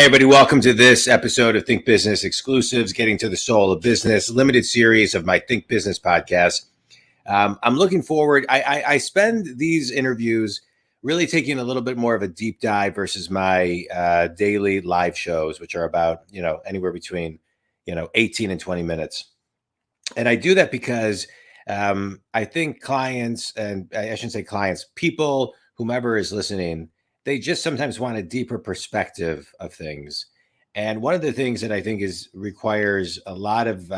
Hey, everybody, welcome to this episode of Think Business Exclusives, Getting to the Soul of Business, limited series of my Think Business podcast. I'm looking forward. I spend these interviews really taking a little bit more of a deep dive versus my daily live shows, which are about, anywhere between, 18 and 20 minutes. And I do that because I think clients, and I shouldn't say clients, people, whomever is listening, they just sometimes want a deeper perspective of things. And one of the things that I think requires a lot of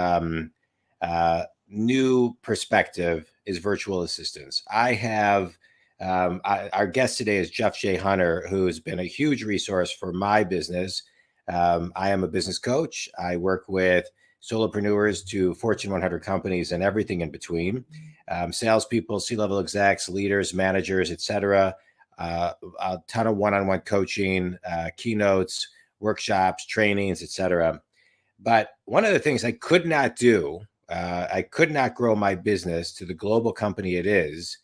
new perspective is virtual assistants. I have our guest today is Jeff J. Hunter, who has been a huge resource for my business. I am a business coach. I work with solopreneurs to Fortune 100 companies and everything in between, salespeople, C-level execs, leaders, managers, etc. A ton of one-on-one coaching, keynotes, workshops, trainings, etc. But one of the things I could not do, I could not grow my business to the global company it is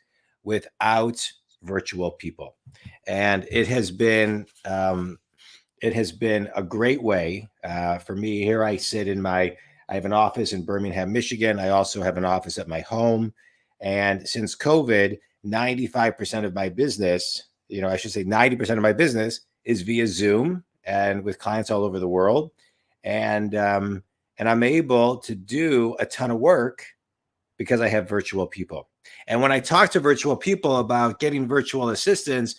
without virtual people. And it has been a great way for me. Here I sit I have an office in Birmingham, Michigan. I also have an office at my home. And since COVID, 95% of my business, I should say 90% of my business is via Zoom and with clients all over the world. And I'm able to do a ton of work because I have virtual people. And when I talk to virtual people about getting virtual assistants,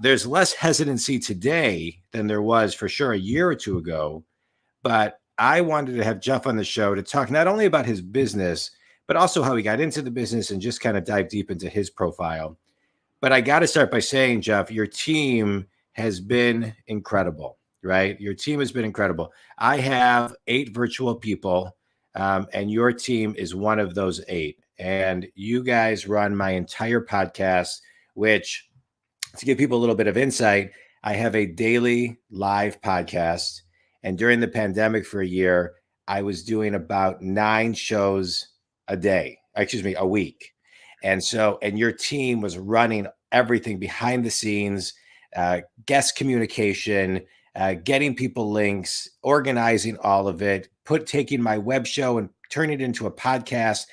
there's less hesitancy today than there was for sure a year or two ago. But I wanted to have Jeff on the show to talk not only about his business, but also how he got into the business and just kind of dive deep into his profile. But I got to start by saying, Jeff, your team has been incredible, right? Your team has been incredible. I have 8 virtual people, and your team is one of those 8. And you guys run my entire podcast, which, to give people a little bit of insight, I have a daily live podcast. And during the pandemic for a year, I was doing about 9 shows a week. And your team was running everything behind the scenes, guest communication, getting people links, organizing all of it, taking my web show and turning it into a podcast.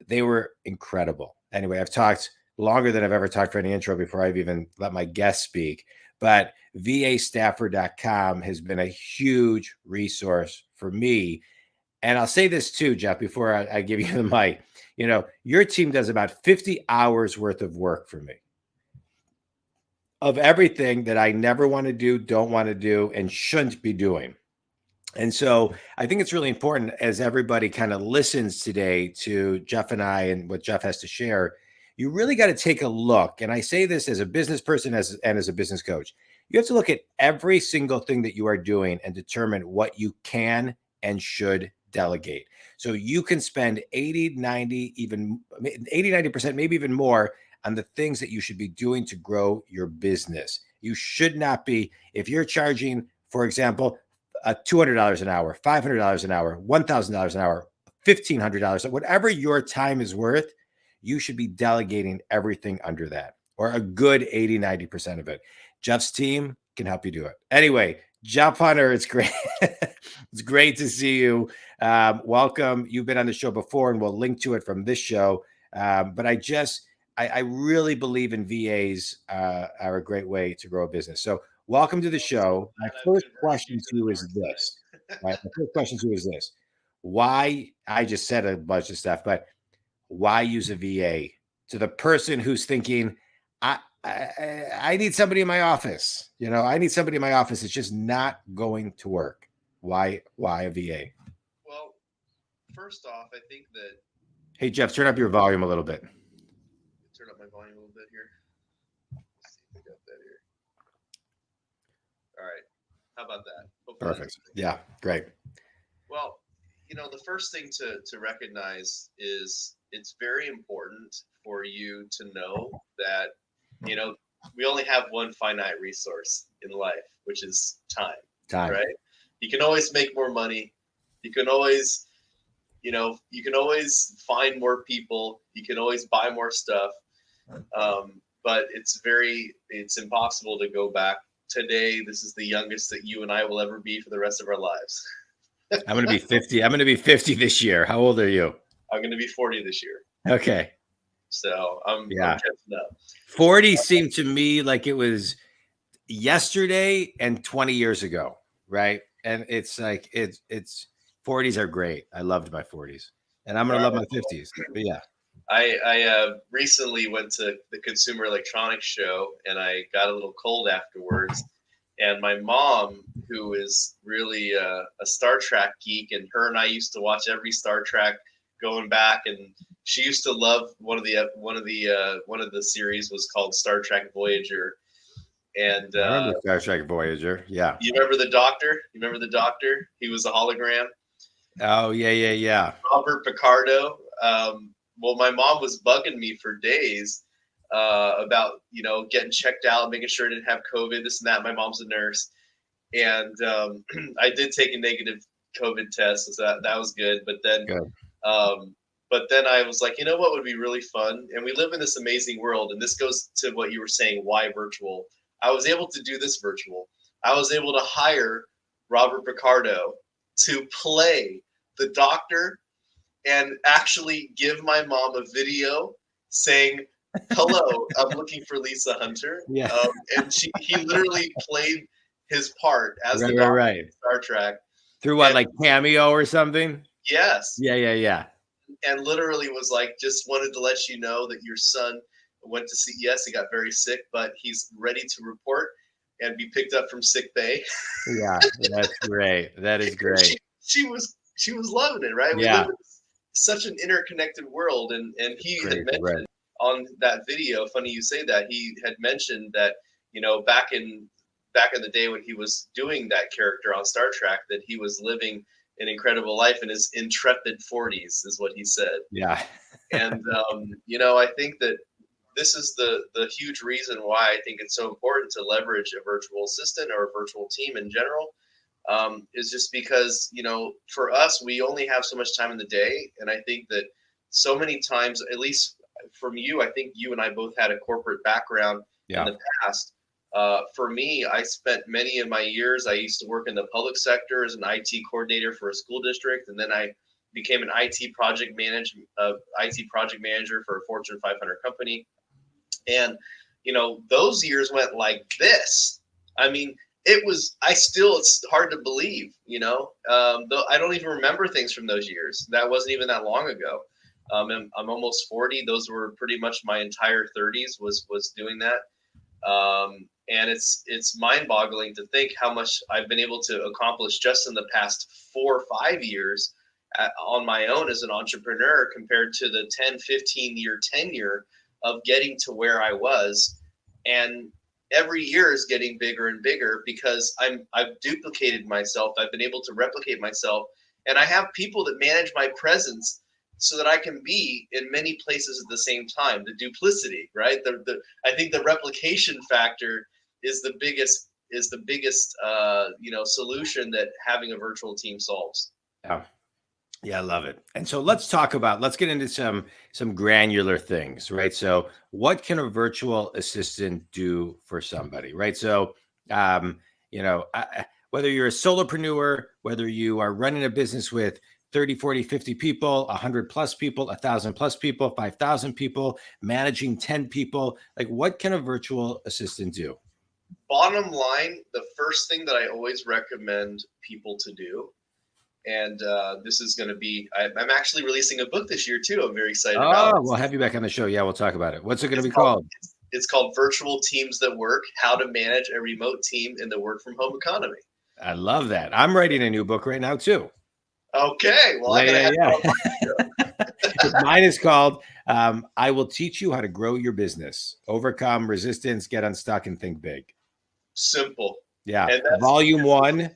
They were incredible. Anyway, I've talked longer than I've ever talked for any intro before I've even let my guests speak. But VAstaffer.com has been a huge resource for me. And I'll say this too, Jeff, before I give you the mic. Your team does about 50 hours worth of work for me of everything that I never want to do, don't want to do, and shouldn't be doing. And so I think it's really important as everybody kind of listens today to Jeff and I and what Jeff has to share. You really got to take a look. And I say this as a business person and as a business coach. You have to look at every single thing that you are doing and determine what you can and should delegate. So you can spend 80, 90%, maybe even more on the things that you should be doing to grow your business. You should not be, if you're charging, for example, $200 an hour, $500 an hour, $1,000 an hour, $1,500, whatever your time is worth, you should be delegating everything under that, or a good 80, 90% of it. Jeff's team can help you do it. Anyway, Jeff Hunter, it's great. It's great to see you. Welcome. You've been on the show before, and we'll link to it from this show. But I really believe in VAs are a great way to grow a business. So welcome to the show. My first question to you is this. Right? My first question to you is this. Why, I just said a bunch of stuff, but why use a VA? To the person who's thinking, I need somebody in my office. I need somebody in my office. It's just not going to work. Why a VA? Well, first off, I think that... Hey, Jeff, turn up your volume a little bit. Turn up my volume a little bit here. Let's see if we got that here. All right. How about that? Hopefully perfect. Yeah, great. Well, the first thing to recognize is it's very important for you to know that, we only have one finite resource in life, which is time. Right? You can always make more money. You can always, find more people. You can always buy more stuff. But it's impossible to go back today, this is the youngest that you and I will ever be for the rest of our lives. I'm going to be 50. I'm going to be 50 this year. How old are you? I'm going to be 40 this year. Okay. So I'm catching up. 40 seemed to me like it was yesterday and 20 years ago, right? And it's like it's 40s are great. I loved my 40s, and I'm gonna love my 50s. But yeah, I recently went to the Consumer Electronics Show, and I got a little cold afterwards. And my mom, who is really a Star Trek geek, and her and I used to watch every Star Trek going back, and she used to love one of the series was called Star Trek Voyager. And I remember Star Trek Voyager. Yeah. You remember the Doctor? You remember the Doctor? He was a hologram. Oh yeah. Robert Picardo. Well, my mom was bugging me for days about getting checked out, making sure I didn't have COVID, this and that. My mom's a nurse, and I did take a negative COVID test, so that was good. But then, I was like, you know what would be really fun? And we live in this amazing world, and this goes to what you were saying. Why virtual? I was able to do this virtual. I was able to hire Robert Picardo to play the Doctor and actually give my mom a video saying, "Hello, I'm looking for Lisa Hunter." Yeah. And he literally played his part as the Doctor in Star Trek. Through what, like Cameo or something? Yes. Yeah. And literally was like, just wanted to let you know that your son went to see. Yes, he got very sick, but he's ready to report and be picked up from sick bay. Yeah, that's great. That is great. She was loving it, right? Yeah. We live in such an interconnected world, and he had mentioned on that video. Funny you say that. He had mentioned that back in the day when he was doing that character on Star Trek, that he was living an incredible life in his intrepid 40s, is what he said. Yeah. And I think that this is the huge reason why I think it's so important to leverage a virtual assistant or a virtual team in general, is just because, for us, we only have so much time in the day. And I think that so many times, at least from you, I think you and I both had a corporate background in the past. For me, I spent many of my years, I used to work in the public sector as an IT coordinator for a school district. And then I became an IT project manager for a Fortune 500 company. And, those years went like this. I mean, it's hard to believe, though I don't even remember things from those years. That wasn't even that long ago. I'm almost 40. Those were pretty much my entire 30s was doing that. And it's mind-boggling to think how much I've been able to accomplish just in the past 4 or 5 years on my own as an entrepreneur, compared to the 10, 15-year tenure of getting to where I was. And every year is getting bigger and bigger because I've duplicated myself. I've been able to replicate myself, and I have people that manage my presence so that I can be in many places at the same time. The duplicity, right? I think the replication factor is the biggest solution that having a virtual team solves. Yeah, I love it. And so let's get into some granular things, right? So what can a virtual assistant do for somebody, right? So, whether you're a solopreneur, whether you are running a business with 30, 40, 50 people, 100 plus people, 1,000 plus people, 5,000 people, managing 10 people, like what can a virtual assistant do? Bottom line, the first thing that I always recommend people to do, and this is going to be, I'm actually releasing a book this year too. I'm very excited about it. We'll have you back on the show. Yeah, we'll talk about it. What's it going to be called? It's called Virtual Teams That Work: How to Manage a Remote Team in the Work from Home Economy. I love that. I'm writing a new book right now too. Okay. Well, I'm going to Mine is called I Will Teach You How to Grow Your Business, Overcome Resistance, Get Unstuck, and Think Big. Simple. Yeah. Volume one,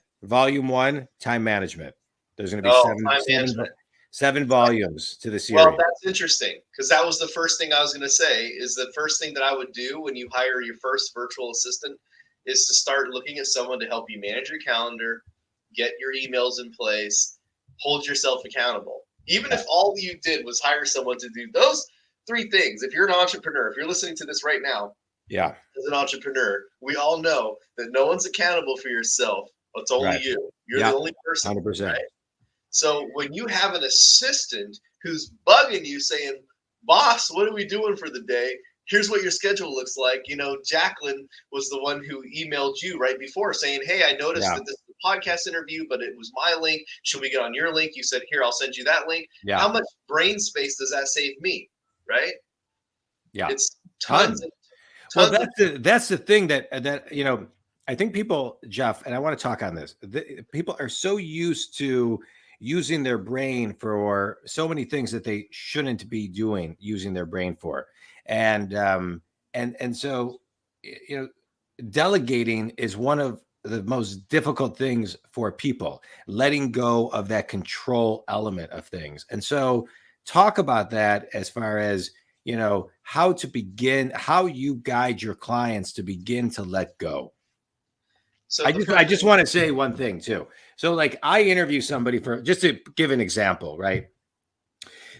time management. There's going to be seven volumes to the series. Well, that's interesting, because that was the first thing I was going to say. Is the first thing that I would do when you hire your first virtual assistant is to start looking at someone to help you manage your calendar, get your emails in place, hold yourself accountable. Even if all you did was hire someone to do those 3 things. If you're an entrepreneur, if you're listening to this right now, Yeah. As an entrepreneur, we all know that no one's accountable for yourself. It's only Right. you. You're Yeah. the only person, 100%. right? So when you have an assistant who's bugging you saying, boss, what are we doing for the day? Here's what your schedule looks like. You know, Jacqueline was the one who emailed you right before saying, hey, I noticed Yeah. that this is a podcast interview, but it was my link. Should we get on your link? You said, here, I'll send you that link. Yeah. How much brain space does that save me? Right? Yeah. It's tons. Well, that's the thing that I think people, Jeff, and I want to talk on this. People are so used to using their brain for so many things that they shouldn't be using their brain for, and so delegating is one of the most difficult things for people, letting go of that control element of things. And so talk about that as far as how to begin, how you guide your clients to begin to let go. So I just want to say one thing too. So like I interview somebody for, just to give an example, right?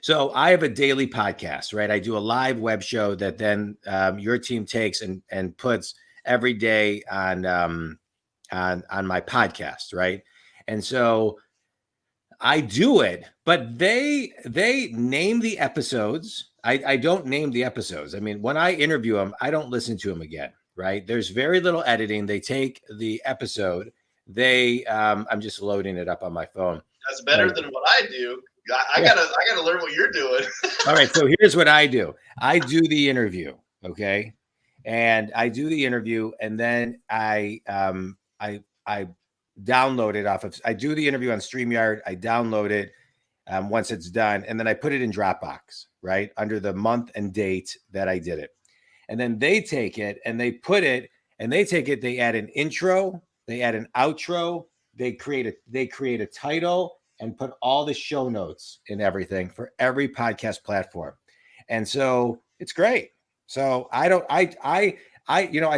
So I have a daily podcast, right? I do a live web show that then your team takes and puts every day on my podcast, right? And so I do it, but they name the episodes. I don't name the episodes. I mean, when I interview them, I don't listen to them again, right? There's very little editing. They take the episode. I'm just loading it up on my phone. That's better than what I do. I gotta learn what you're doing. All right. So here's what I do. I do the interview. Okay. And I do the interview, and then I download it I do the interview on StreamYard. I download it once it's done, and then I put it in Dropbox, right, under the month and date that I did it. And then they take it and they they add an intro, they add an outro, they create a title and put all the show notes and everything for every podcast platform. And so it's great. So I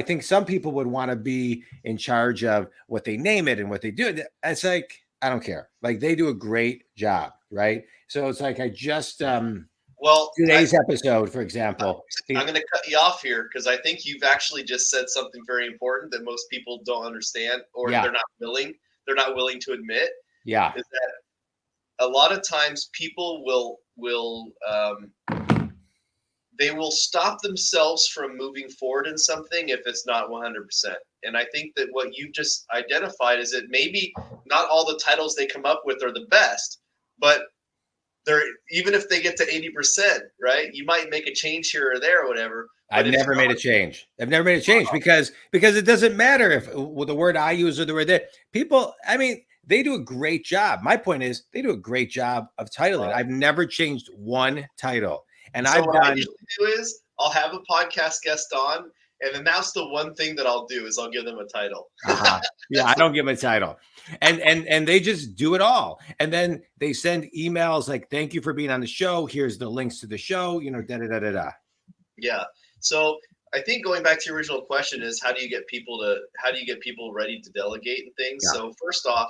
think some people would want to be in charge of what they name it and what they do. It's like, I don't care. Like, they do a great job, right? So it's like, I just today's episode, for example. I'm going to cut you off here because I think you've actually just said something very important that most people don't understand, or they're not willing to admit. Yeah, is that a lot of times people will they will stop themselves from moving forward in something if it's not 100%. And I think that what you just identified is that maybe not all the titles they come up with are the best, but even if they get to 80%, right? You might make a change here or there or whatever. I've never made a change because it doesn't matter if the word I use or the word that people, I mean, they do a great job. My point is they do a great job of titling. I've never changed one title. And so what I usually do is I'll have a podcast guest on, and then that's the one thing that I'll do is I'll give them a title. Yeah, I don't give them a title. And they just do it all. And then they send emails like, thank you for being on the show. Here's the links to the show, da-da-da-da-da. Yeah. So I think going back to your original question is how do you get people ready to delegate and things? Yeah. So first off,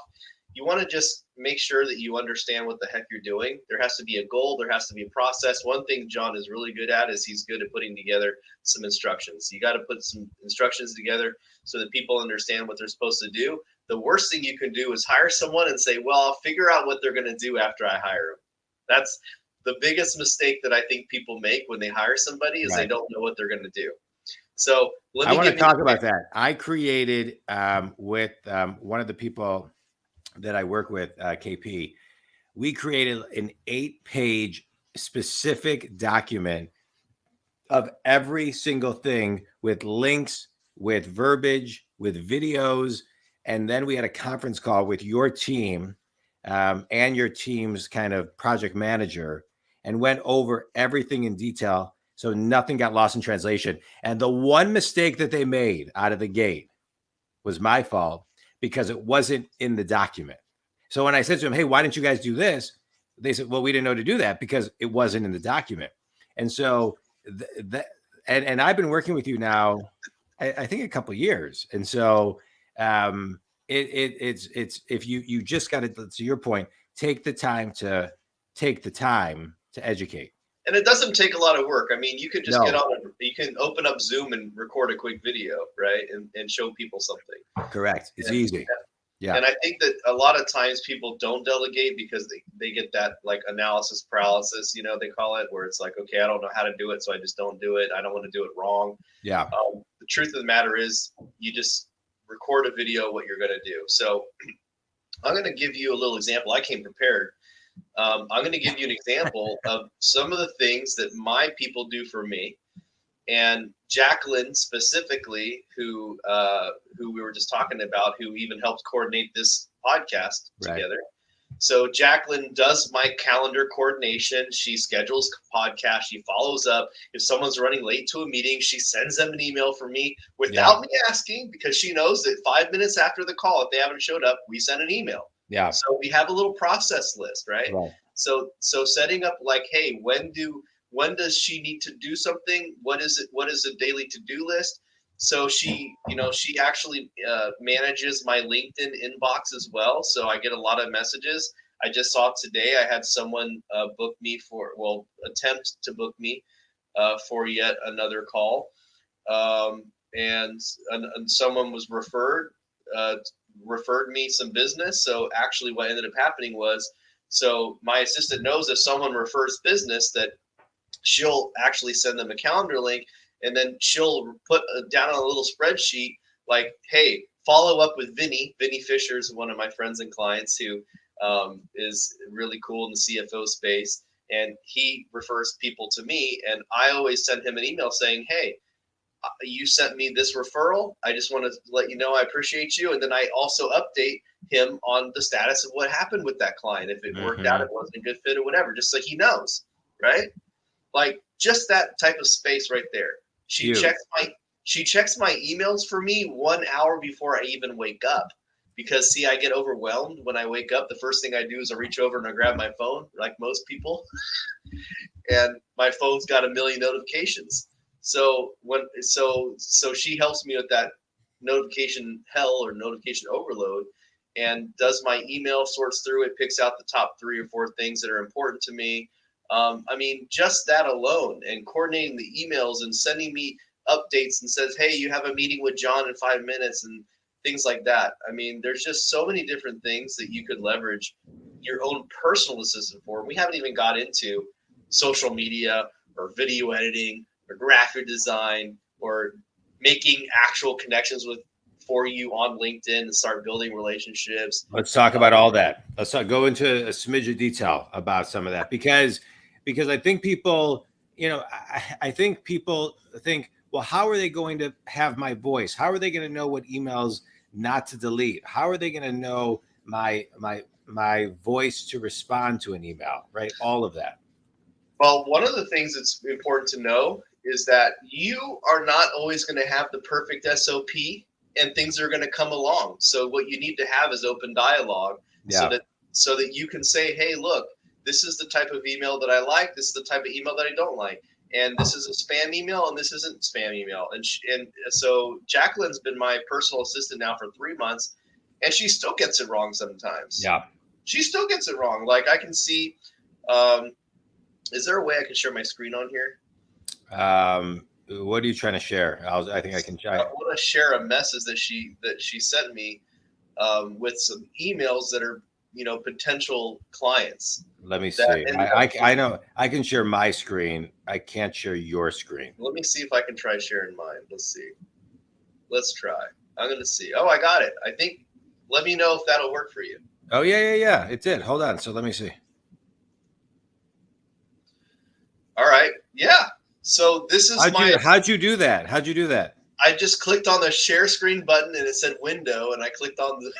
you want to just make sure that you understand what the heck you're doing. There has to be a goal. There has to be a process. One thing Jon is really good at is he's good at putting together some instructions. You got to put some instructions together so that people understand what they're supposed to do. The worst thing you can do is hire someone and say, well, I'll figure out what they're going to do after I hire them. That's the biggest mistake that I think people make when they hire somebody is they don't know what they're going to do. So I want to talk about that. I created with one of the people that I work with, KP, we created an 8-page specific document of every single thing with links, with verbiage, with videos. And then we had a conference call with your team and your team's kind of project manager and went over everything in detail. So nothing got lost in translation. And the one mistake that they made out of the gate was my fault because it wasn't in the document. So when I said to them, hey, why didn't you guys do this? They said, well, we didn't know to do that because it wasn't in the document. And so and I've been working with you now, I think a couple of years. And so it's if you just got to your point, take the time to educate. And it doesn't take a lot of work. I mean, you could just No. you can open up Zoom and record a quick video, right? And show people something. Correct. It's easy. Yeah. And I think that a lot of times people don't delegate because they get that like analysis paralysis, they call it, where it's like, okay, I don't know how to do it, so I just don't do it. I don't want to do it wrong. Yeah. The truth of the matter is you just record a video what you're going to do. So I'm going to give you a little example. I came prepared. I'm going to give you an example of some of the things that my people do for me. And Jacqueline specifically, who we were just talking about, who even helped coordinate this podcast together. Right. So Jacqueline does my calendar coordination. She schedules podcasts. She follows up. If someone's running late to a meeting, she sends them an email for me without me asking, because she knows that 5 minutes after the call, if they haven't showed up, we send an email. Yeah. So we have a little process list, right? So setting up like, hey, when does she need to do something? What is it? What is a daily to-do list? So she actually manages my LinkedIn inbox as well. So I get a lot of messages. I just saw today I had someone attempt to book me for yet another call. And someone was referred me some business. So actually what ended up happening was, so my assistant knows if someone refers business that she'll actually send them a calendar link, and then she'll put down on a little spreadsheet like, hey, follow up with Vinny. Vinny Fisher is one of my friends and clients who is really cool in the CFO space. And he refers people to me. And I always send him an email saying, hey, you sent me this referral. I just want to let you know I appreciate you. And then I also update him on the status of what happened with that client. If it worked out, it wasn't a good fit or whatever, just so he knows, right? Like just that type of space right there. She checks my emails for me 1 hour before I even wake up, because see, I get overwhelmed when I wake up. The first thing I do is I reach over and I grab my phone, like most people, and my phone's got a million notifications. So she helps me with that notification hell or notification overload, and does my email, sorts through it, picks out the top 3 or 4 things that are important to me. I mean, just that alone, and coordinating the emails and sending me updates and says, hey, you have a meeting with John in 5 minutes and things like that. I mean, there's just so many different things that you could leverage your own personal assistant for. We haven't even got into social media or video editing or graphic design or making actual connections for you on LinkedIn and start building relationships. Let's talk about all that. Let's go into a smidge of detail about some of that, because I think people, I think people think, well, how are they going to have my voice? How are they going to know what emails not to delete? How are they going to know my voice to respond to an email, right? All of that. Well, one of the things that's important to know is that you are not always going to have the perfect SOP, and things are going to come along. So what you need to have is open dialogue, so that you can say, hey, look, this is the type of email that I like. This is the type of email that I don't like. And this is a spam email, and this isn't spam email. And so Jacqueline's been my personal assistant now for 3 months, and she still gets it wrong sometimes. Yeah. She still gets it wrong. Like I can see, is there a way I can share my screen on here? What are you trying to share? I think I can try. I want to share a message that she sent me with some emails that are, potential clients. Let me see. I know I can share my screen. I can't share your screen. Let me see if I can try sharing mine. Let's see. Let's try. I'm going to see. Oh, I got it. I think, let me know if that'll work for you. Oh, yeah. It did. Hold on. So let me see. All right. Yeah. So this is how'd you do that? I just clicked on the share screen button and it said window, and I clicked on the.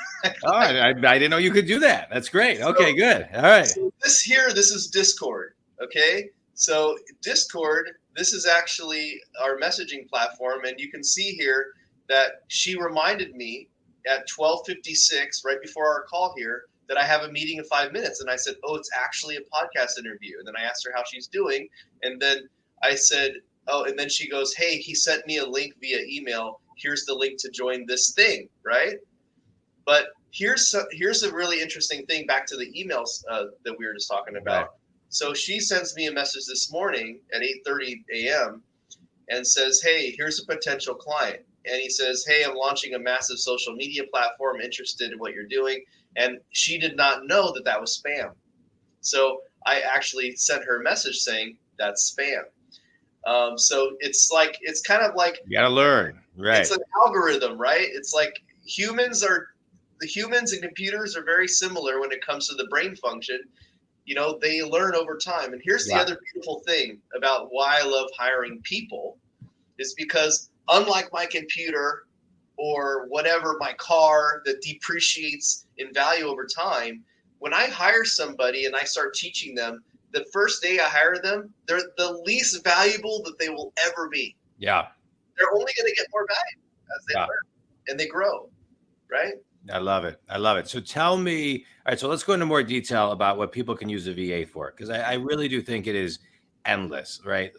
I didn't know you could do that. That's great. Okay, good. All right. So this is Discord. Okay. So Discord, this is actually our messaging platform, and you can see here that she reminded me at 12:56, right before our call here, that I have a meeting in 5 minutes. And I said, oh, it's actually a podcast interview. And then I asked her how she's doing. And then I said, oh, and then she goes, hey, he sent me a link via email. Here's the link to join this thing, right? But here's a really interesting thing back to the emails that we were just talking about. So she sends me a message this morning at 8:30 a.m. and says, hey, here's a potential client. And he says, hey, I'm launching a massive social media platform, interested in what you're doing. And she did not know that that was spam. So I actually sent her a message saying that's spam. So it's kind of like, You got to learn. Right. it's an algorithm, right? It's like the humans and computers are very similar when it comes to the brain function. They learn over time. And here's the other beautiful thing about why I love hiring people is because unlike my computer or whatever, my car that depreciates in value over time, when I hire somebody and I start teaching them, the first day I hire them, they're the least valuable that they will ever be. Yeah. They're only going to get more value as they learn and they grow, right? I love it. I love it. So tell me, all right, so let's go into more detail about what people can use a VA for, because I really do think it is endless, right?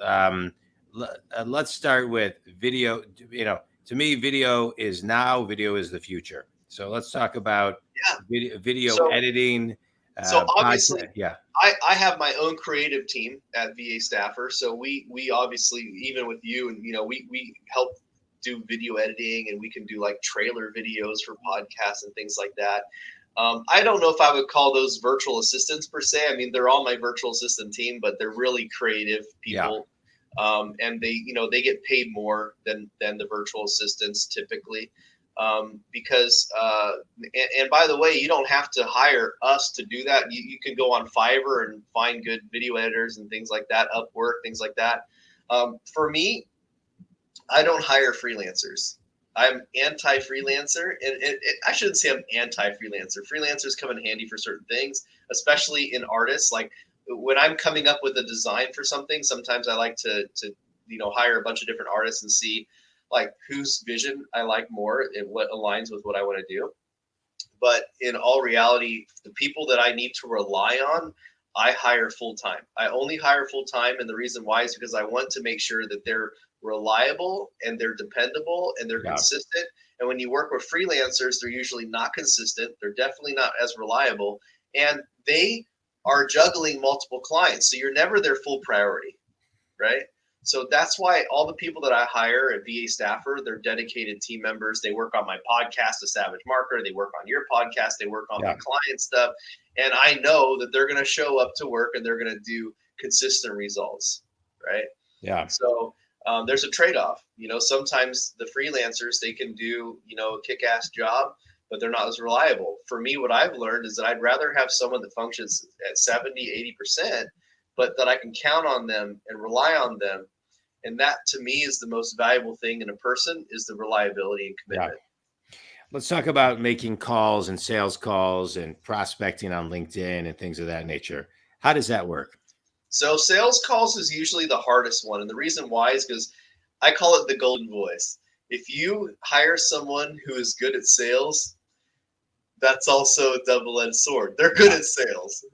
Let's start with video. To me, video is now, video is the future. So let's talk about video editing. So obviously, yeah. I have my own creative team at VA Staffer. So we obviously, even with you, and we help do video editing, and we can do like trailer videos for podcasts and things like that. I don't know if I would call those virtual assistants per se. I mean, they're on my virtual assistant team, but they're really creative people. And they get paid more than the virtual assistants typically. Because and by the way, you don't have to hire us to do that. You can go on Fiverr and find good video editors and things like that, Upwork, things like that. For me, I don't hire freelancers. I'm anti-freelancer, and I shouldn't say I'm anti-freelancer. Freelancers come in handy for certain things, especially in artists. Like when I'm coming up with a design for something, sometimes I like to hire a bunch of different artists and see like whose vision I like more and what aligns with what I want to do. But in all reality, the people that I need to rely on, I hire full time. I only hire full time, and the reason why is because I want to make sure that they're reliable and they're dependable and they're consistent. And when you work with freelancers, they're usually not consistent. They're definitely not as reliable, and they are juggling multiple clients. So you're never their full priority, right? So that's why all the people that I hire at VA Staffer, they're dedicated team members. They work on my podcast, The Savage Marketer. They work on your podcast. They work on my client stuff. And I know that they're going to show up to work and they're going to do consistent results, right? Yeah. So there's a trade-off. Sometimes the freelancers, they can do, a kick-ass job, but they're not as reliable. For me, what I've learned is that I'd rather have someone that functions at 70, 80%, but that I can count on them and rely on them. And that to me is the most valuable thing in a person, is the reliability and commitment. Yeah. Let's talk about making calls and sales calls and prospecting on LinkedIn and things of that nature. How does that work? So sales calls is usually the hardest one. And the reason why is because I call it the golden voice. If you hire someone who is good at sales, that's also a double-edged sword. They're good at sales,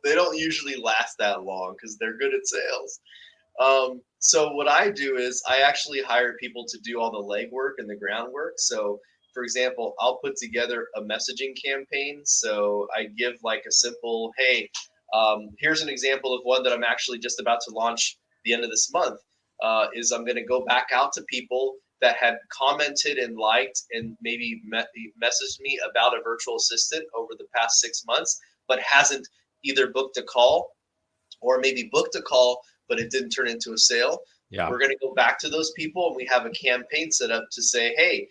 they don't usually last that long because they're good at sales. So what I do is I actually hire people to do all the legwork and the groundwork. So for example, I'll put together a messaging campaign. So I give like a simple, hey, here's an example of one that I'm actually just about to launch the end of this month, is I'm going to go back out to people that had commented and liked and maybe messaged me about a virtual assistant over the past 6 months, but hasn't either booked a call or maybe booked a call, but it didn't turn into a sale. Yeah. We're going to go back to those people and we have a campaign set up to say, hey,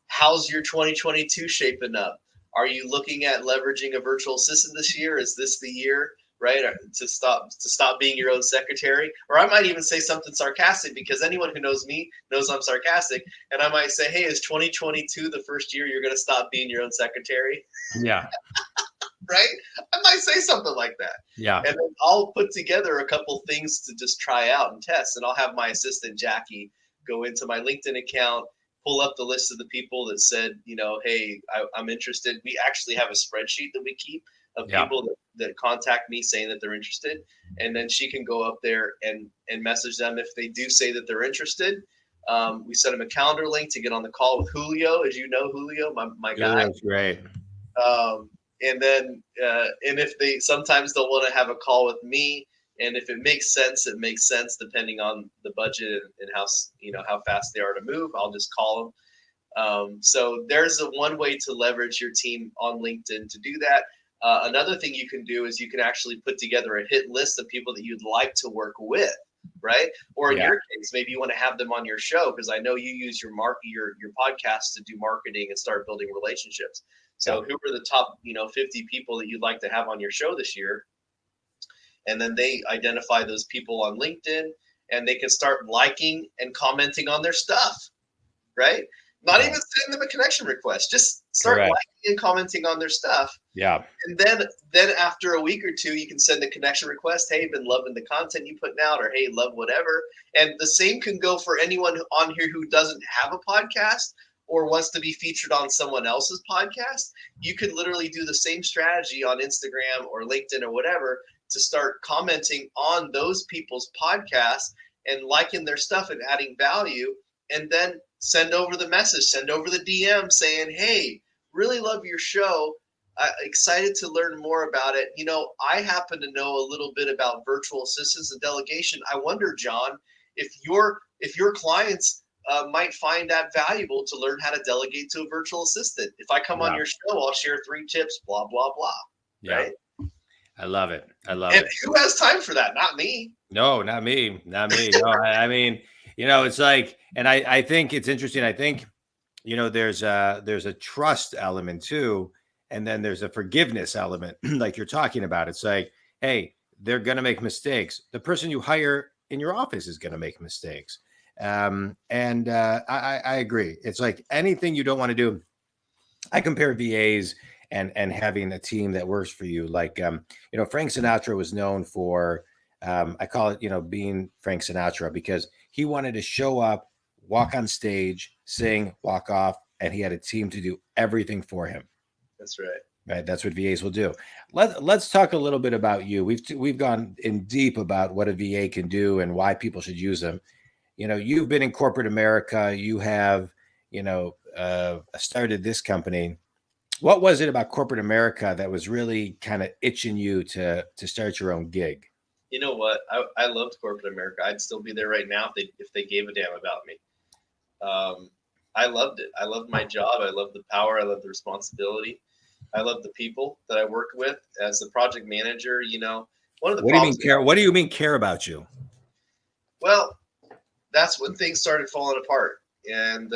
how's your 2022 shaping up? Are you looking at leveraging a virtual assistant this year? Is this the year, right, to stop being your own secretary? Or I might even say something sarcastic, because anyone who knows me knows I'm sarcastic. And I might say, hey, is 2022 the first year you're going to stop being your own secretary? Yeah. Right? I might say something like that. Yeah. And then I'll put together a couple things to just try out and test. And I'll have my assistant, Jackie, go into my LinkedIn account, pull up the list of the people that said, hey, I'm interested. We actually have a spreadsheet that we keep of people that contact me saying that they're interested. And then she can go up there and message them. If they do say that they're interested, we send them a calendar link to get on the call with Julio. As you know, Julio, my guy. That's great. And then, and if sometimes they'll want to have a call with me, And if it makes sense, it makes sense depending on the budget and how fast they are to move. I'll just call them. So there's one way to leverage your team on LinkedIn to do that. Another thing you can do is you can actually put together a hit list of people that you'd like to work with, right? Or in your case, maybe you want to have them on your show, because I know you use your podcast to do marketing and start building relationships. So who are the top 50 people that you'd like to have on your show this year? And then they identify those people on LinkedIn, and they can start liking and commenting on their stuff, right? Not even sending them a connection request, just start liking and commenting on their stuff. Yeah. And then after a week or two, you can send a connection request. Hey, been loving the content you putting out, or hey, love whatever. And the same can go for anyone on here who doesn't have a podcast or wants to be featured on someone else's podcast. You could literally do the same strategy on Instagram or LinkedIn or whatever to start commenting on those people's podcasts and liking their stuff and adding value, and then send over the message, send over the DM saying, hey, really love your show. Excited to learn more about it. I happen to know a little bit about virtual assistants and delegation. I wonder, Jon, if your clients might find that valuable to learn how to delegate to a virtual assistant. If I come on your show, I'll share 3 tips, blah, blah, blah. Yeah. Right? I love it. And who has time for that? Not me. No, not me. No, I mean, it's like, and I think it's interesting. I think, there's a trust element too. And then there's a forgiveness element like you're talking about. It's like, hey, they're going to make mistakes. The person you hire in your office is going to make mistakes. I agree. It's like anything you don't want to do. I compare VAs and having a team that works for you. Like, Frank Sinatra was known for, I call it, being Frank Sinatra, because he wanted to show up, walk on stage, sing, walk off, and he had a team to do everything for him. That's right. Right. That's what VAs will do. Let's talk a little bit about you. We've gone in deep about what a VA can do and why people should use them. You've been in corporate America. You have, started this company. What was it about corporate America that was really kind of itching you to start your own gig? You know what? I loved corporate America. I'd still be there right now if they gave a damn about me. I loved it. I loved my job. I loved the power. I loved the responsibility. I loved the people that I worked with as the project manager. One of the problems. What do you mean care about you? Well, that's when things started falling apart. And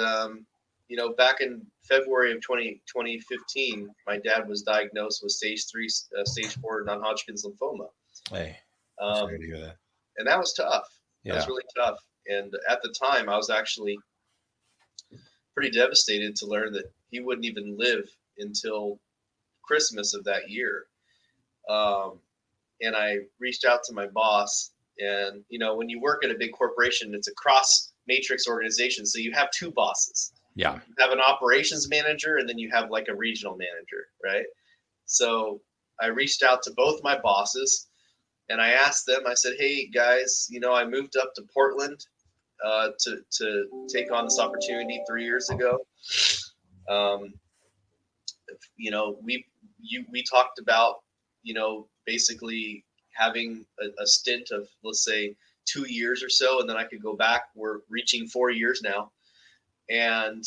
back in February of 2015, my dad was diagnosed with stage 4 non-Hodgkin's lymphoma. Hey, sorry to hear that. And that was tough. Yeah. That was really tough. And at the time, I was actually pretty devastated to learn that he wouldn't even live until Christmas of that year. And I reached out to my boss. And, when you work at a big corporation, it's a cross matrix organization. So you have 2 bosses. Yeah. You have an operations manager, and then you have like a regional manager, right? So I reached out to both my bosses, and I asked them, I said, hey guys, I moved up to Portland to take on this opportunity 3 years ago. We talked about, basically having a stint of, let's say, 2 years or so, and then I could go back. We're reaching 4 years now. And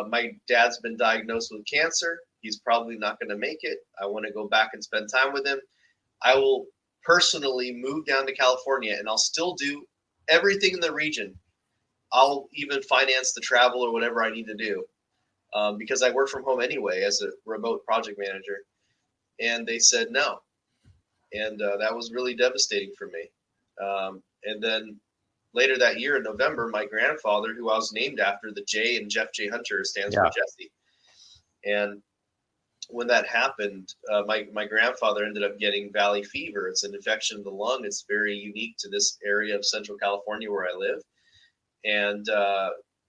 my dad's been diagnosed with cancer. He's probably not going to make it. I want to go back and spend time with him. I will personally move down to California, and I'll still do everything in the region. I'll even finance the travel or whatever I need to do, because I work from home anyway as a remote project manager. And they said no. And that was really devastating for me. And then later that year in November, my grandfather, who I was named after, the J in Jeff J. Hunter stands for Jesse. And when that happened, my grandfather ended up getting valley fever. It's an infection of the lung. It's very unique to this area of Central California where I live. And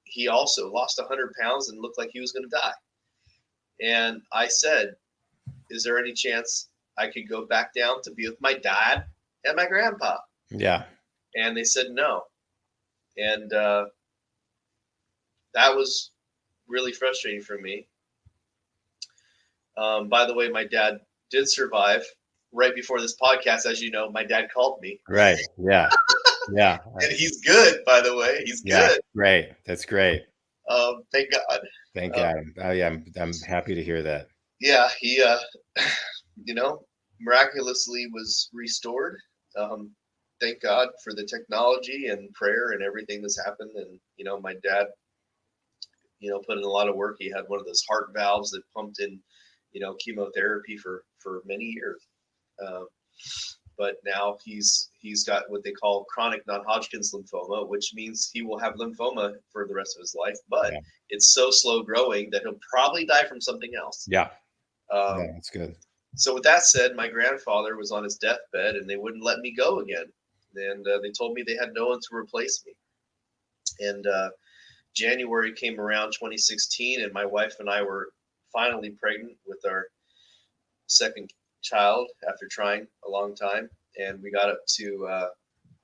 he also lost 100 pounds and looked like he was going to die. And I said, is there any chance I could go back down to be with my dad and my grandpa? Yeah. And they said no. And that was really frustrating for me. By the way, my dad did survive right before this podcast, as you know, my dad called me. Right. Yeah. Yeah. And he's good, by the way. He's Yeah. good. Great. That's great. Thank God. Thank God. Oh yeah. I'm happy to hear that. Yeah, he, miraculously was restored. Thank God for the technology and prayer and everything that's happened. And, my dad, put in a lot of work. He had one of those heart valves that pumped in, chemotherapy for many years. Uh, but now he's got what they call chronic non-Hodgkin's lymphoma, which means he will have lymphoma for the rest of his life. But it's so slow growing that he'll probably die from something else. Yeah. Yeah, that's good. So with that said, my grandfather was on his deathbed, and they wouldn't let me go again. And they told me they had no one to replace me. And January came around 2016, and my wife and I were finally pregnant with our second child after trying a long time. And we got up to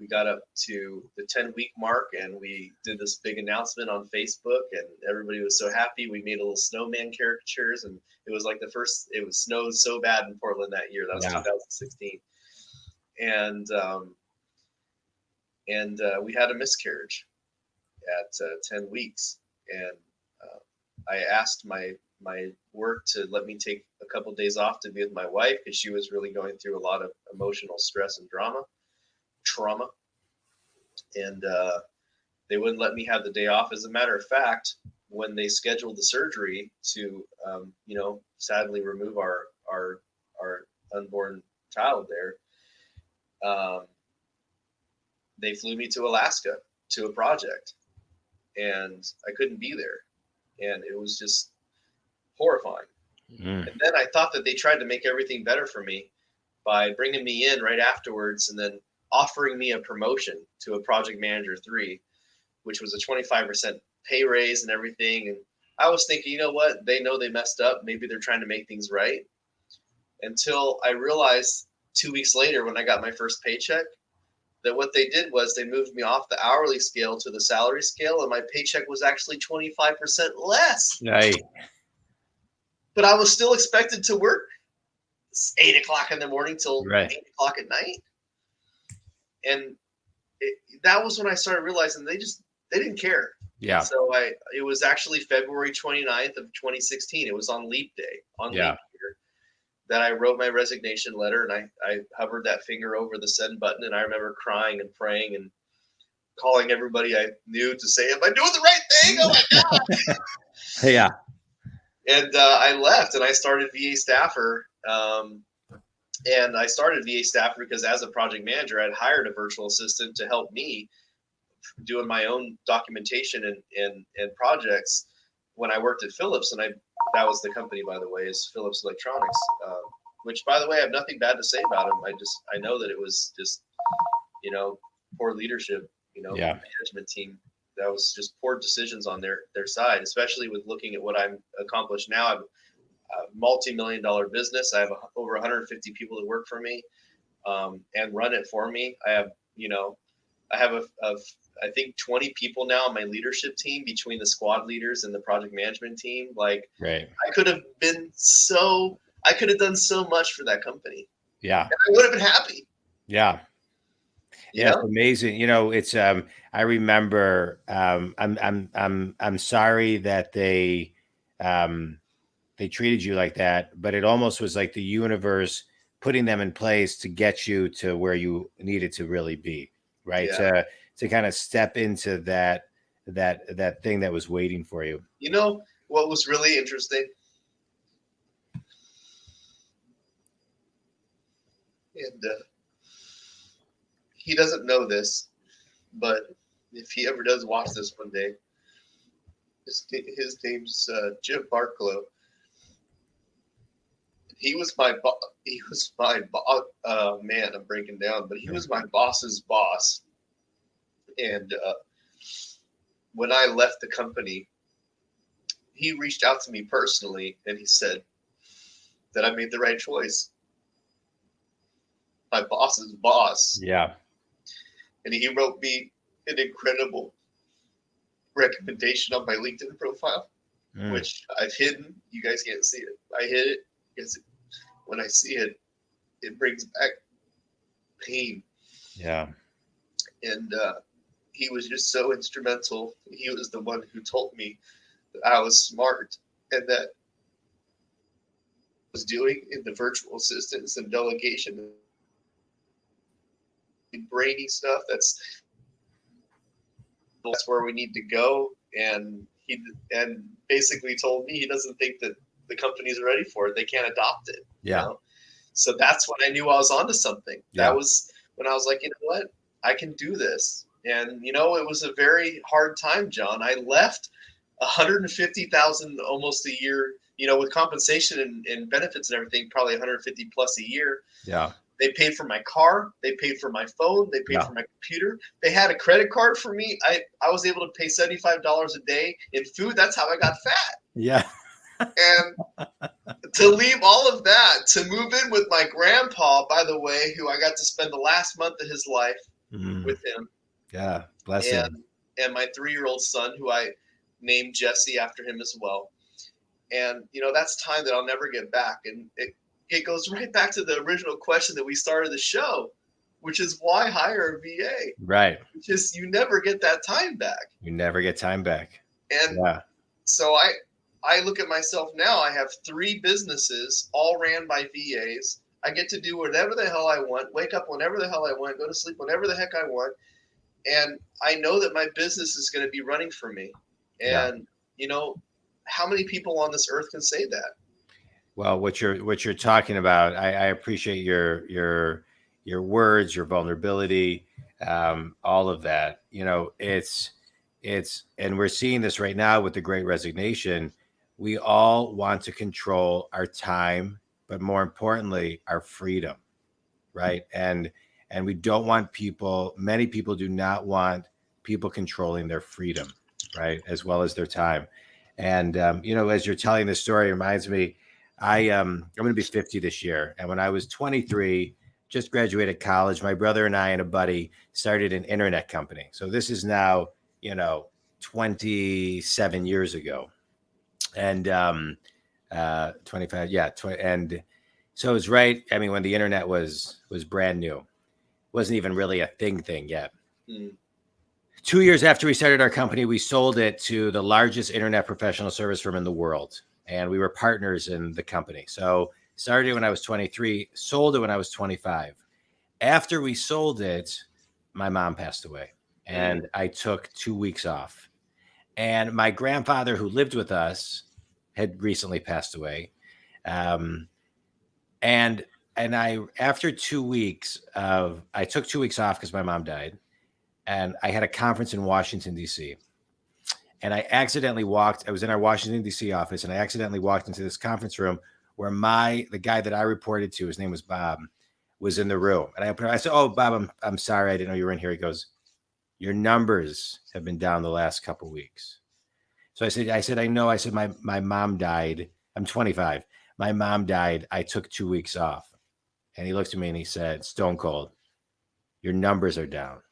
the 10-week mark, and we did this big announcement on Facebook, and everybody was so happy. We made a little snowman caricatures, and it was like it was snowed so bad in Portland that year. That was 2016. And we had a miscarriage at 10 weeks. And I asked my work to let me take a couple of days off to be with my wife, because she was really going through a lot of emotional stress and trauma. And they wouldn't let me have the day off. As a matter of fact, when they scheduled the surgery to, sadly remove our unborn child there, they flew me to Alaska to a project, and I couldn't be there. And it was just horrifying. And then I thought that they tried to make everything better for me by bringing me in right afterwards, and then offering me a promotion to a project manager 3, which was a 25% pay raise and everything. And I was thinking, you know what? They know they messed up. Maybe they're trying to make things right. Until I realized 2 weeks later, when I got my first paycheck, that what they did was they moved me off the hourly scale to the salary scale, and my paycheck was actually 25% less. Right. But I was still expected to work 8 o'clock in the morning till 8 o'clock at night. And that was when I started realizing they didn't care. Yeah. So it was actually February 29th of 2016. It was on Leap Day, Leap Year, that I wrote my resignation letter, and I hovered that finger over the send button, and I remember crying and praying and calling everybody I knew to say, "Am I doing the right thing? Oh my God!" Yeah. And I left, and I started VA staffer. And I started VA staffer because, as a project manager, I'd hired a virtual assistant to help me doing my own documentation and projects when I worked at Philips. And that was the company, by the way, is Philips Electronics, which, by the way, I have nothing bad to say about them. I know that it was just, poor leadership, management team. That was just poor decisions on their side, especially with looking at what I've accomplished now. I've a multi-million-dollar business. I have over 150 people that work for me and run it for me. I have, I think 20 people now on my leadership team, between the squad leaders and the project management team. Like, I could have done so much for that company. Yeah. And I would have been happy. Yeah. Yeah, it's amazing. It's I remember I'm sorry that they treated you like that, but it almost was like the universe putting them in place to get you to where you needed to really be, right? Yeah. To kind of step into that thing that was waiting for you. You know what was really interesting? And he doesn't know this, but if he ever does watch this one day, his name's Jim Barklow. He was my boss. Man, I'm breaking down, but he was my boss's boss. And when I left the company, he reached out to me personally, and he said that I made the right choice. My boss's boss. Yeah. And he wrote me an incredible recommendation on my LinkedIn profile, which I've hidden. You guys can't see it. I hid it because when I see it, it brings back pain. Yeah. And he was just so instrumental. He was the one who told me that I was smart and that I was doing in the virtual assistants and delegation and brainy stuff. That's where we need to go. And he basically told me he doesn't think that the company's ready for it. They can't adopt it. Yeah. You know? So that's when I knew I was onto something. Yeah. That was when I was like, you know what? I can do this. And, you know, it was a very hard time, John. I left $150,000 almost a year, you know, with compensation and benefits and everything, probably 150 plus a year. Yeah. They paid for my car. They paid for my phone. They paid for my computer. They had a credit card for me. I was able to pay $75 a day in food. That's how I got fat. Yeah. And to leave all of that, to move in with my grandpa, by the way, who I got to spend the last month of his life with him. Yeah. Bless him. And my 3-year-old son, who I named Jesse after him as well. And, you know, that's time that I'll never get back. And it goes right back to the original question that we started the show, which is why hire a VA? Right. Because you never get that time back. You never get time back. And so I look at myself now. I have 3 businesses, all ran by VAs. I get to do whatever the hell I want, wake up whenever the hell I want, go to sleep whenever the heck I want. And I know that my business is going to be running for me. And, you know, how many people on this earth can say that? Well, what you're talking about, I appreciate your words, your vulnerability, all of that. You know, it's, and we're seeing this right now with the Great Resignation. We all want to control our time, but more importantly, our freedom, right? And we don't want many people do not want people controlling their freedom, right? As well as their time. And, you know, as you're telling this story, it reminds me, I'm going to be 50 this year. And when I was 23, just graduated college, my brother and I and a buddy started an internet company. So this is now, you know, 27 years ago. And 25, yeah. And so it was right. I mean, when the internet was brand new, wasn't even really a thing yet. 2 years after we started our company, we sold it to the largest internet professional service firm in the world. And we were partners in the company. So started it when I was 23, sold it when I was 25. After we sold it, my mom passed away and I took 2 weeks off. And my grandfather, who lived with us, had recently passed away. And I, after 2 weeks I took 2 weeks off because my mom died. And I had a conference in Washington, D.C. And I accidentally I was in our Washington, D.C. office, and I accidentally walked into this conference room where the guy that I reported to, his name was Bob, was in the room. And I said, "Oh, Bob, I'm sorry. I didn't know you were in here." He goes, "Your numbers have been down the last couple of weeks." So I said, "I know." I said, my mom died. I'm 25. My mom died. I took 2 weeks off. And he looked at me and he said, "Stone cold, your numbers are down."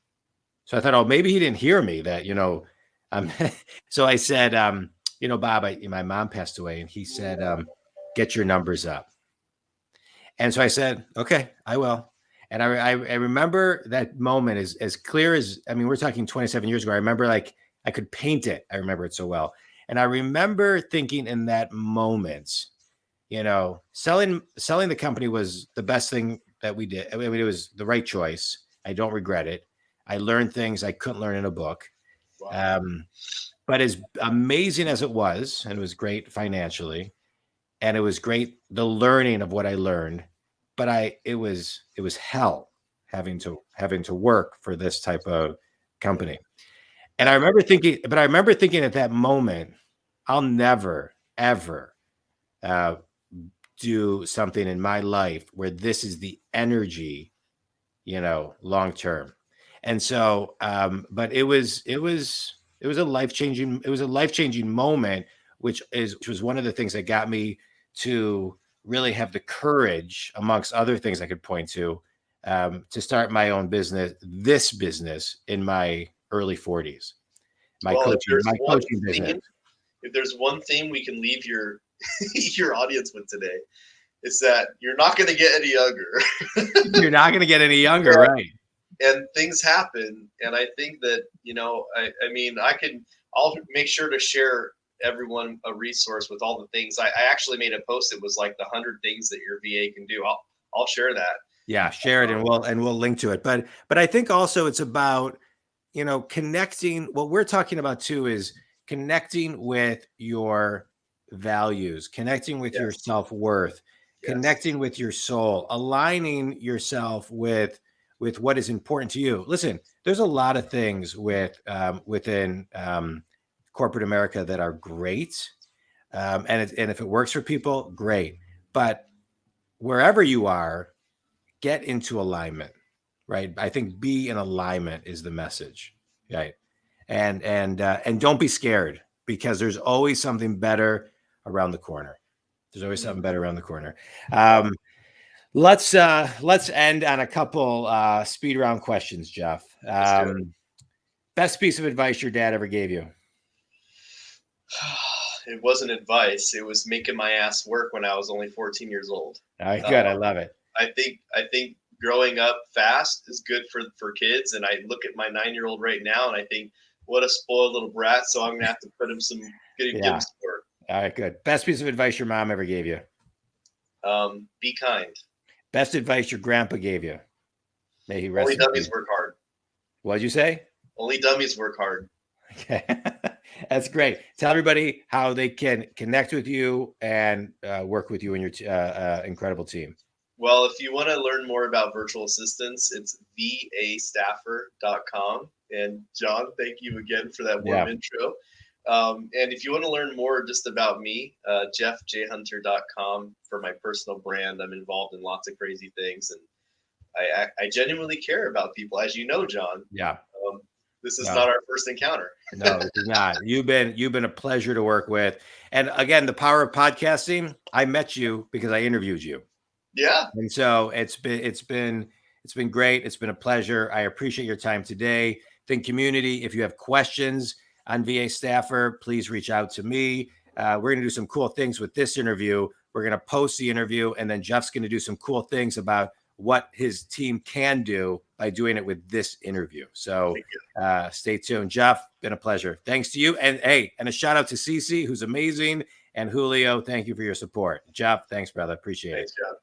So I thought, oh, maybe he didn't hear me that, you know, so I said, you know, Bob, my mom passed away. And he said, "Get your numbers up." And so I said, "Okay, I will." And I remember that moment as clear as, I mean, we're talking 27 years ago. I remember like I could paint it. I remember it so well. And I remember thinking in that moment, you know, selling the company was the best thing that we did. I mean, it was the right choice. I don't regret it. I learned things I couldn't learn in a book. Wow. But as amazing as it was, and it was great financially, and it was great, the learning of what I learned, but it was hell having to work for this type of company. And I remember thinking at that moment, I'll never, ever do something in my life where this is the energy, you know, long term. And so, but it was a life-changing moment, which was one of the things that got me to really have the courage, amongst other things I could point to start my own business, this business, in my early 40s. My coaching business. If there's one theme we can leave your your audience with today, is that you're not going to get any younger. You're not going to get any younger, right? And things happen. And I think that, I mean, I'll make sure to share everyone a resource with all the things. I actually made a post. It was like the 100 things that your VA can do. I'll share that. Yeah, share it, and we'll link to it. But I think also it's about, connecting. What we're talking about too is connecting with your values, connecting with your self-worth, connecting with your soul, aligning yourself with what is important to you. Listen, there's a lot of things within corporate America that are great, and if it works for people, great. But wherever you are, get into alignment, right? I think be in alignment is the message, right? And don't be scared, because there's always something better around the corner. There's always something better around the corner. Let's end on a couple speed round questions, Jeff. Best piece of advice your dad ever gave you? It wasn't advice. It was making my ass work when I was only 14 years old. All right, good. I love it. I think growing up fast is good for kids. And I look at my 9-year-old right now and I think, what a spoiled little brat. So I'm going to have to put him give him support. All right, good. Best piece of advice your mom ever gave you? Be kind. Best advice your grandpa gave you? May he rest. Only dummies work hard. What'd you say? Only dummies work hard. Okay. That's great. Tell everybody how they can connect with you and work with you and your incredible team. Well, if you want to learn more about virtual assistants, it's vastaffer.com. And Jon, thank you again for that warm intro. And if you want to learn more just about me, jeffjhunter.com for my personal brand. I'm involved in lots of crazy things, and I genuinely care about people, as you know, Jon. Yeah. This is not our first encounter. No, this is not. You've been a pleasure to work with. And again, the power of podcasting, I met you because I interviewed you. Yeah. And so it's been great. It's been a pleasure. I appreciate your time today. Think community, if you have questions on VA staffer, please reach out to me. We're going to do some cool things with this interview. We're going to post the interview, and then Jeff's going to do some cool things about what his team can do by doing it with this interview. So stay tuned. Jeff, been a pleasure. Thanks to you. And hey, and a shout out to Cece, who's amazing. And Julio, thank you for your support. Jeff, thanks, brother. Appreciate it. Thanks, Jon.